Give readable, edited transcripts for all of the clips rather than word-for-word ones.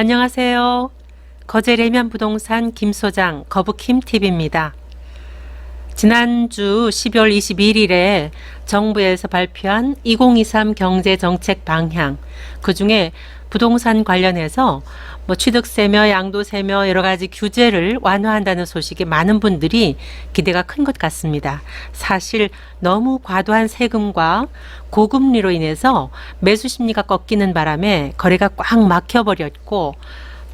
안녕하세요. 거제레면 부동산 김소장 거북힘TV입니다. 지난주 12월 21일에 정부에서 발표한 2023 경제정책 방향, 그 중에 부동산 관련해서 취득세며 양도세며 여러가지 규제를 완화한다는 소식에 많은 분들이 기대가 큰 것 같습니다. 사실 너무 과도한 세금과 고금리로 인해서 매수 심리가 꺾이는 바람에 거래가 꽉 막혀버렸고,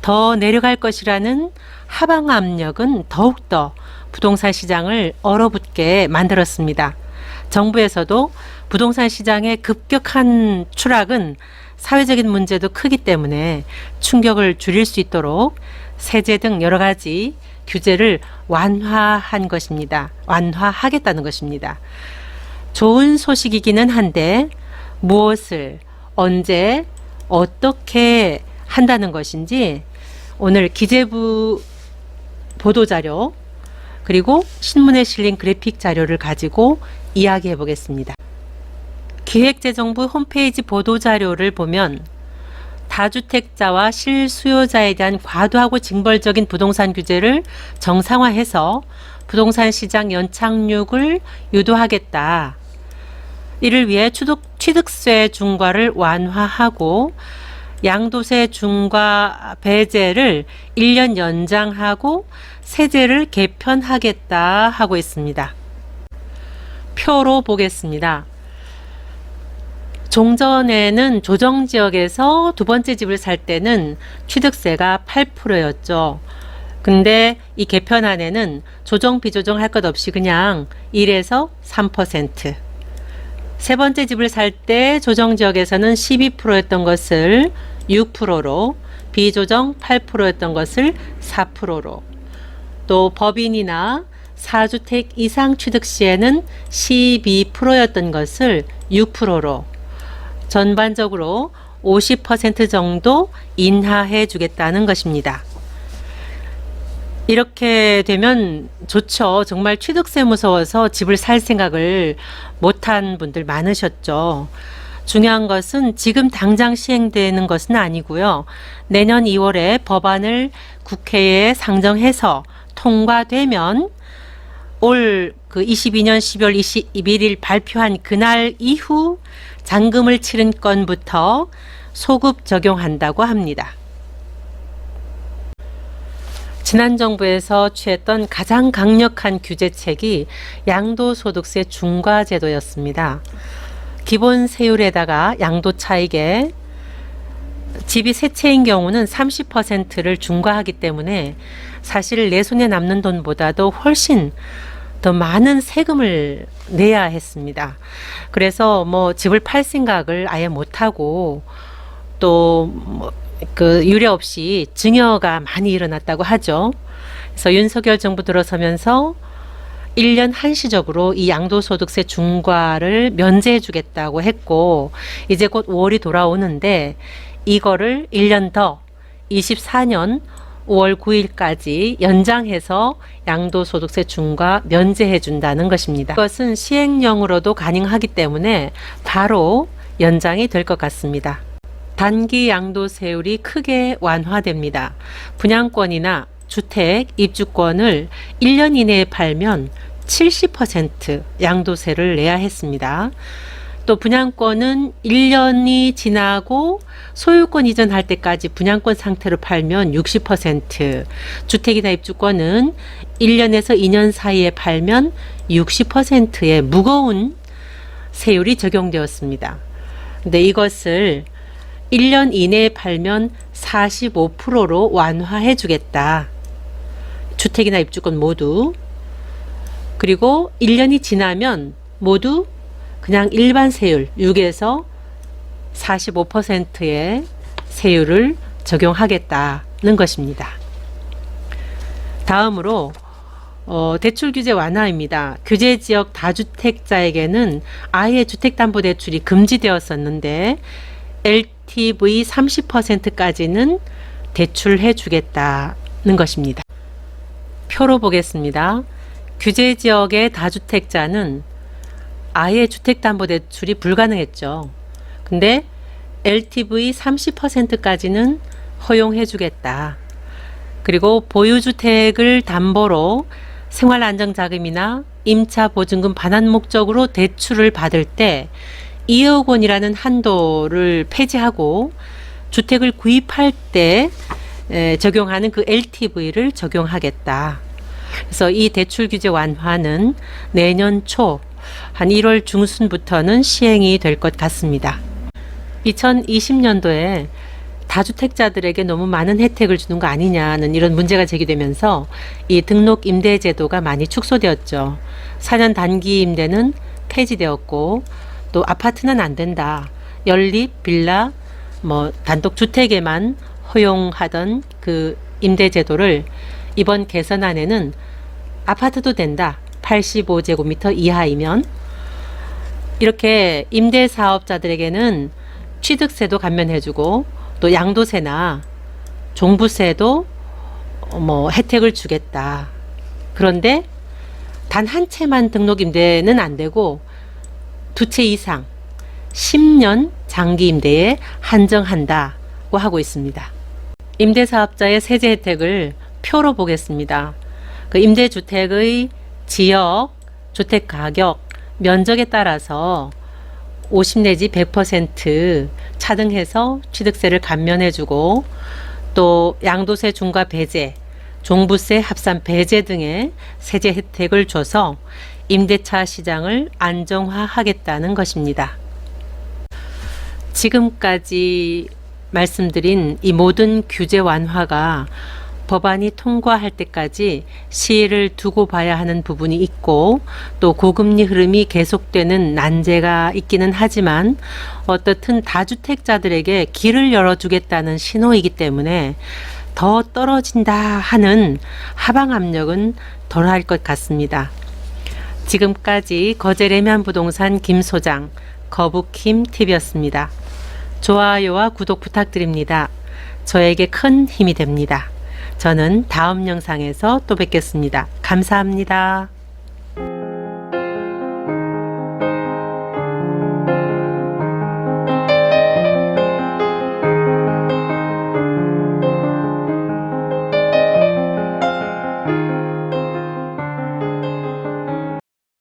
더 내려갈 것이라는 하방 압력은 더욱더 부동산 시장을 얼어붙게 만들었습니다. 정부에서도 부동산 시장의 급격한 추락은 사회적인 문제도 크기 때문에 충격을 줄일 수 있도록 세제 등 여러 가지 규제를 완화한 것입니다. 완화하겠다는 것입니다. 좋은 소식이기는 한데 무엇을 언제 어떻게 한다는 것인지 오늘 기재부 보도자료 그리고 신문에 실린 그래픽 자료를 가지고 이야기해 보겠습니다. 기획재정부 홈페이지 보도자료를 보면 다주택자와 실수요자에 대한 과도하고 징벌적인 부동산 규제를 정상화해서 부동산 시장 연착륙을 유도하겠다. 이를 위해 취득세 중과를 완화하고 양도세 중과 배제를 1년 연장하고 세제를 개편하겠다 하고 있습니다. 표로 보겠습니다. 종전에는 조정지역에서 두 번째 집을 살 때는 취득세가 8%였죠. 근데 이 개편안에는 조정 비조정 할 것 없이 그냥 1에서 3%. 세 번째 집을 살 때 조정지역에서는 12%였던 것을 6%로, 비조정 8%였던 것을 4%로, 또 법인이나 4주택 이상 취득 시에는 12%였던 것을 6%로 전반적으로 50% 정도 인하해 주겠다는 것입니다. 이렇게 되면 좋죠. 정말 취득세 무서워서 집을 살 생각을 못한 분들 많으셨죠. 중요한 것은 지금 당장 시행되는 것은 아니고요. 내년 2월에 법안을 국회에 상정해서 통과되면 올 22년 12월 21일 발표한 그날 이후 잔금을 치른 건부터 소급 적용한다고 합니다. 지난 정부에서 취했던 가장 강력한 규제책이 양도소득세 중과제도였습니다. 기본 세율에다가 양도 차익에 집이 세 채인 경우는 30%를 중과하기 때문에 사실 내 손에 남는 돈보다도 훨씬 더 많은 세금을 내야 했습니다. 그래서 집을 팔 생각을 아예 못하고 또 유례 없이 증여가 많이 일어났다고 하죠. 그래서 윤석열 정부 들어서면서 1년 한시적으로 이 양도소득세 중과를 면제해 주겠다고 했고, 이제 곧 5월이 돌아오는데 이거를 1년 더 24년 5월 9일까지 연장해서 양도소득세 중과 면제해 준다는 것입니다. 이것은 시행령으로도 가능하기 때문에 바로 연장이 될 것 같습니다. 단기 양도세율이 크게 완화됩니다. 분양권이나 주택, 입주권을 1년 이내에 팔면 70% 양도세를 내야 했습니다. 또 분양권은 1년이 지나고 소유권 이전할 때까지 분양권 상태로 팔면 60%, 주택이나 입주권은 1년에서 2년 사이에 팔면 60%의 무거운 세율이 적용되었습니다. 근데 이것을 1년 이내에 팔면 45%로 완화해 주겠다. 주택이나 입주권 모두. 그리고 1년이 지나면 모두 그냥 일반 세율 6에서 45%의 세율을 적용하겠다는 것입니다. 다음으로 대출 규제 완화입니다. 규제 지역 다주택자에게는 아예 주택담보대출이 금지되었었는데 LTV 30%까지는 대출해 주겠다는 것입니다. 표로 보겠습니다. 규제 지역의 다주택자는 아예 주택담보대출이 불가능했죠. 근데 LTV 30%까지는 허용해 주겠다. 그리고 보유주택을 담보로 생활안정자금이나 임차보증금 반환 목적으로 대출을 받을 때 2억 원이라는 한도를 폐지하고 주택을 구입할 때 적용하는 그 LTV를 적용하겠다. 그래서 이 대출 규제 완화는 내년 초 한 1월 중순부터는 시행이 될 것 같습니다. 2020년도에 다주택자들에게 너무 많은 혜택을 주는 거 아니냐는 이런 문제가 제기되면서 이 등록 임대 제도가 많이 축소되었죠. 4년 단기 임대는 폐지되었고 또 아파트는 안 된다. 연립, 빌라, 단독 주택에만 허용하던 그 임대 제도를 이번 개선안에는 아파트도 된다. 85제곱미터 이하이면. 이렇게 임대사업자들에게는 취득세도 감면해주고 또 양도세나 종부세도 혜택을 주겠다. 그런데 단 한 채만 등록 임대는 안 되고 두 채 이상 10년 장기 임대에 한정한다고 하고 있습니다. 임대사업자의 세제 혜택을 표로 보겠습니다. 그 임대주택의 지역, 주택 가격, 면적에 따라서 50 내지 100% 차등해서 취득세를 감면해주고 또 양도세 중과 배제, 종부세 합산 배제 등의 세제 혜택을 줘서 임대차 시장을 안정화하겠다는 것입니다. 지금까지 말씀드린 이 모든 규제 완화가 법안이 통과할 때까지 시일을 두고 봐야 하는 부분이 있고 또 고금리 흐름이 계속되는 난제가 있기는 하지만 어떻든 다주택자들에게 길을 열어주겠다는 신호이기 때문에 더 떨어진다 하는 하방 압력은 덜할 것 같습니다. 지금까지 거제 레미안부동산 김 소장, 거북힘TV였습니다. 좋아요와 구독 부탁드립니다. 저에게 큰 힘이 됩니다. 저는 다음 영상에서 또 뵙겠습니다. 감사합니다.